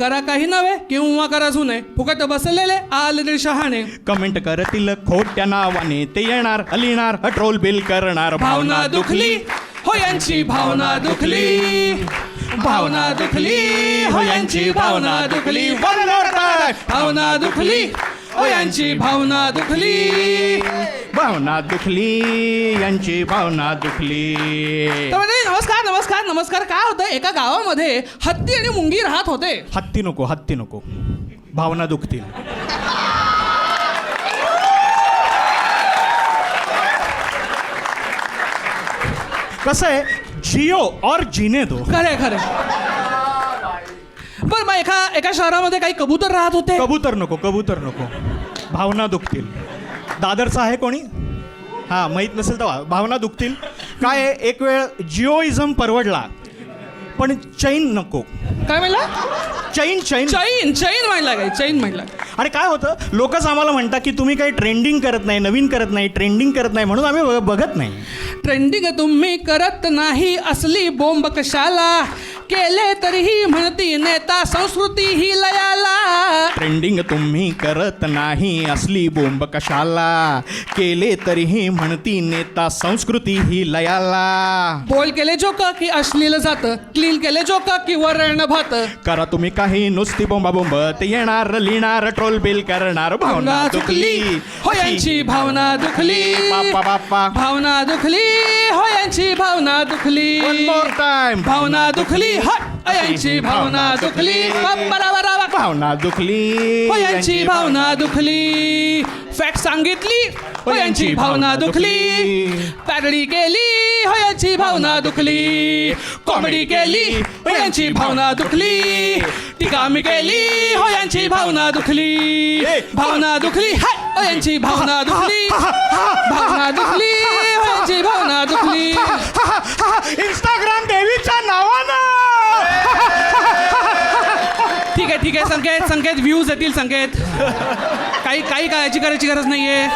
करा काही नव्हे किंवा करा जुने फुकट बसलेले आले शहाणे. कमेंट करतील खोट्या नावाने ते येणार लिहिणार ट्रोल बिल करणार. भावना दुखली हो यांची भावना दुखली. भावना दुखली हो यांची भावना दुखली. One more time. भावना दुखली हो यांची भावना दुखली. भावना दुखली यांची भावना दुखली. तर म्हणजे नमस्कार नमस्कार नमस्कार. काय होतं एका गावामध्ये हत्ती आणि मुंगी राहत होते. हत्ती नको भावना दुखतील. कसं आहे जियो और जीने दो. खरे खरे. बर मग एका शहरामध्ये काही कबूतर राहत होते. कबूतर नको भावना दुखतील. दादरचा आहे कोणी हा माहीत नसेल तर भावना दुखतील. काय आहे, एक वेळ जिओइझम परवडला पण चैन नको. काय म्हणला. चैन चैन मांडला काय चैन मांडला. आणि काय होतं लोकच आम्हाला म्हणतात की तुम्ही काही ट्रेंडिंग करत नाही नवीन करत नाही ट्रेंडिंग करत नाही म्हणून आम्ही बघत नाही. ट्रेंडिंग तुम्ही करत नाही असली बोंब कशाला केले तरीही म्हणती नेता संस्कृती ही लयाला. ट्रेंडिंग तुम्ही करत नाही असली बोंब कशाला केले तरीही म्हणती नेता संस्कृती ही लयाला. बोल केले जोक की अश्लील जात क्लीन केले जोक की वरण भात. करा तुम्ही काही नुसती बोंबा बोंब ते येणार लिहिणार ट्रोल बिल करणार. भावना दुखली हो यांची भावना दुखली. बाप्पा बाप्पा भावना दुखली हो यांची भावना दुखली. One more time. भावना दुखली हो यांची भावना दुखली. बराबर भावना दुखली हो यांची भावना दुखली. फॅक्ट सांगितली हो यांची भावना दुखली. पॅरडी केली हो यांची भावना दुखली. कॉमेडी केली हो यांची भावना दुखली. टीका मी केली हो यांची भावना दुखली. भावना दुखली हो यांची भावना दुखली. भावना दुखली हो यांची भावना दुखली. इंस्टाग्राम देवीच्या नावानं. ठीक आहे संकेत व्ह्यूज येतील संकेत. काही काळजी करायची गरज नाहीये.